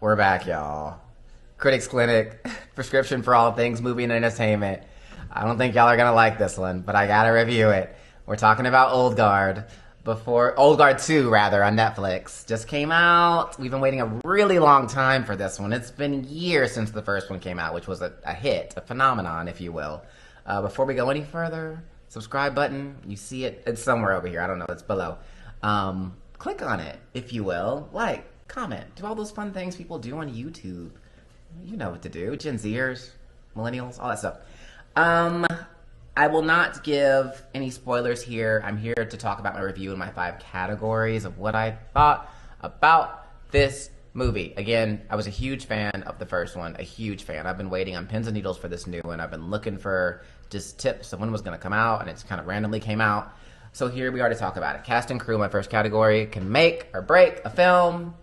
We're back, y'all. Critics Clinic, prescription for all things movie and entertainment. I don't think y'all are gonna like this one, but I gotta review it. We're talking about Old Guard. Old Guard 2, rather, on Netflix. Just came out. We've been waiting a really long time for this one. It's been years since the first one came out, which was a hit, a phenomenon, if you will. Before we go any further, subscribe button. You see it. It's somewhere over here. I don't know. It's below. Click on it, if you will. Like, comment. Do all those fun things people do on YouTube. You know what to do. Gen Zers, millennials, all that stuff. I will not give any spoilers here. I'm here to talk about my review in my 5 categories of what I thought about this movie. Again, I was a huge fan of the first one, a huge fan. I've been waiting on pins and needles for this new one. I've been looking for just tips of when it was going to come out, and it's kind of randomly came out. So here we are to talk about it. Cast and crew, my first category, can make or break a film.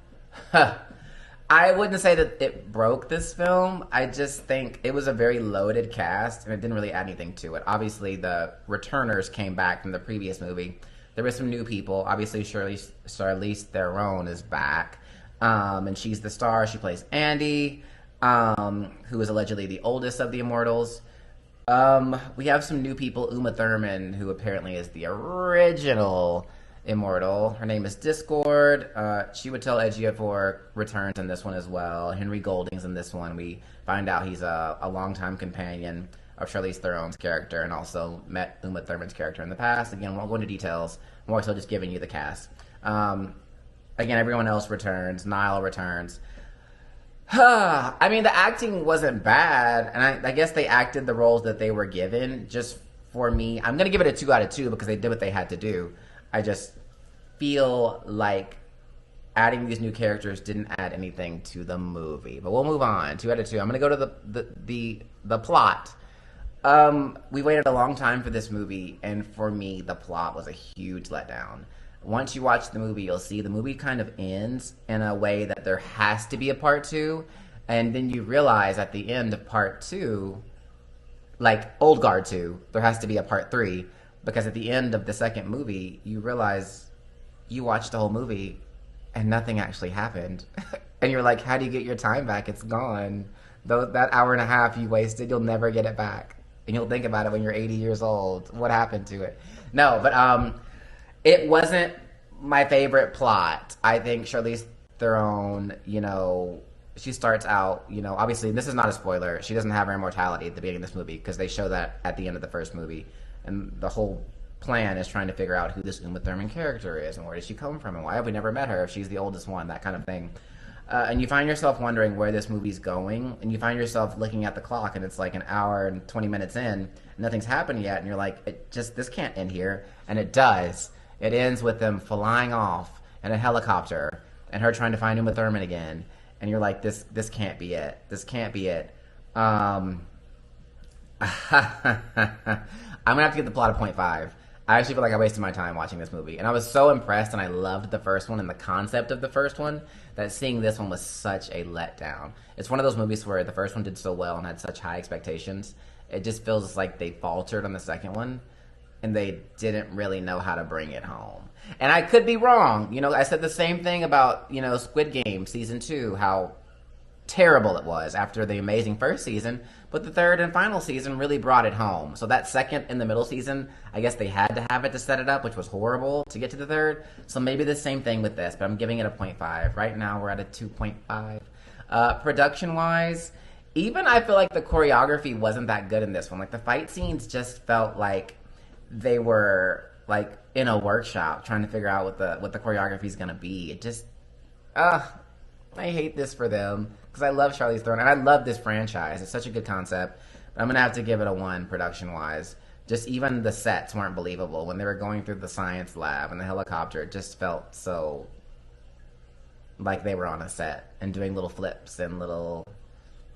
I wouldn't say that it broke this film. I just think it was a very loaded cast, and it didn't really add anything to it. Obviously, the returners came back from the previous movie. There were some new people. Obviously, Charlize Theron is back, and she's the star. She plays Andy, who is allegedly the oldest of the Immortals. We have some new people. Uma Thurman, who apparently is the original Immortal. Her name is Discord. Chiwetel Ejiofor returns in this one as well. Henry Golding's in this one. We find out he's a longtime companion of Charlize Theron's character, and also met Uma Thurman's character in the past. Again, won't go into details. More so just giving you the cast. Again, everyone else returns. Niall returns. I mean, the acting wasn't bad, and I guess they acted the roles that they were given. Just for me, I'm going to give it a 2 out of 2 because they did what they had to do. I just feel like adding these new characters didn't add anything to the movie. But we'll move on. 2 out of 2. I'm going to go to the plot. We waited a long time for this movie, and for me, the plot was a huge letdown. Once you watch the movie, you'll see the movie kind of ends in a way that there has to be a part 2, and then you realize at the end of part 2, like Old Guard 2, there has to be a part 3. Because at the end of the second movie, you realize you watched the whole movie and nothing actually happened. And you're like, how do you get your time back? It's gone. That hour and a half you wasted, you'll never get it back. And you'll think about it when you're 80 years old. What happened to it? No, but it wasn't my favorite plot. I think Charlize Theron, she starts out, obviously this is not a spoiler. She doesn't have her immortality at the beginning of this movie because they show that at the end of the first movie. And the whole plan is trying to figure out who this Uma Thurman character is and where did she come from and why have we never met her if she's the oldest one, that kind of thing. And you find yourself wondering where this movie's going, and you find yourself looking at the clock and it's like an hour and 20 minutes in, and nothing's happened yet, and you're like, this can't end here. And it does. It ends with them flying off in a helicopter and her trying to find Uma Thurman again. And you're like, this can't be it. This can't be it. I'm going to have to give the plot a 0.5. I actually feel like I wasted my time watching this movie. And I was so impressed, and I loved the first one and the concept of the first one, that seeing this one was such a letdown. It's one of those movies where the first one did so well and had such high expectations. It just feels like they faltered on the second one, and they didn't really know how to bring it home. And I could be wrong. I said the same thing about, Squid Game Season 2, how terrible it was after the amazing first season, but the third and final season really brought it home. So that second in the middle season, I guess they had to have it to set it up, which was horrible to get to the third. So maybe the same thing with this, but I'm giving it a 0.5. Right now we're at a 2.5. Production-wise, even I feel like the choreography wasn't that good in this one. Like the fight scenes just felt like they were like in a workshop trying to figure out what the choreography is going to be. It just, I hate this for them. Because I love Charlize Theron, and I love this franchise. It's such a good concept. But I'm going to have to give it a 1 production-wise. Just even the sets weren't believable. When they were going through the science lab and the helicopter, it just felt so like they were on a set and doing little flips and little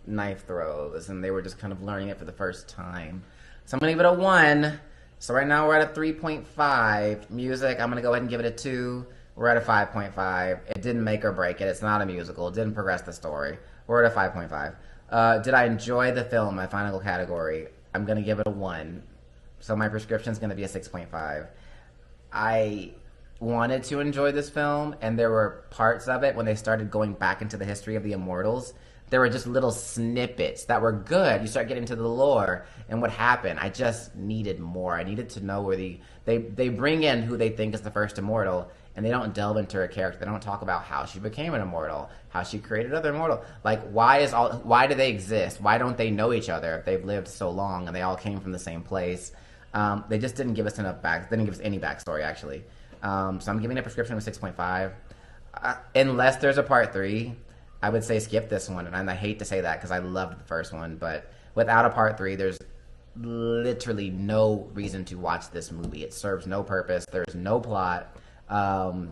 knife throws, and they were just kind of learning it for the first time. So I'm going to give it a 1. So right now we're at a 3.5. Music, I'm going to go ahead and give it a 2. We're at a 5.5. It didn't make or break it. It's not a musical. It didn't progress the story. We're at a 5.5. Did I enjoy the film? My final category. I'm going to give it a 1. So my prescription is going to be a 6.5. I wanted to enjoy this film, and there were parts of it when they started going back into the history of the Immortals. There were just little snippets that were good. You start getting to the lore and what happened. I just needed more. I needed to know where they bring in who they think is the first immortal, and they don't delve into her character. They don't talk about how she became an immortal, how she created other immortal. Like why do they exist? Why don't they know each other if they've lived so long and they all came from the same place? They just didn't give us enough They didn't give us any backstory actually. So I'm giving a prescription of 6.5. Unless there's a part 3, I would say skip this one. And I hate to say that because I loved the first one. But without a part 3, there's literally no reason to watch this movie. It serves no purpose. There's no plot. I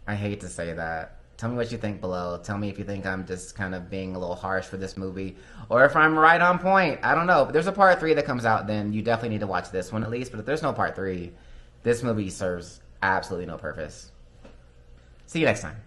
hate to say that. Tell me what you think below. Tell me if you think I'm just kind of being a little harsh for this movie. Or if I'm right on point. I don't know. If there's a part 3 that comes out, then you definitely need to watch this one at least. But if there's no part 3... this movie serves absolutely no purpose. See you next time.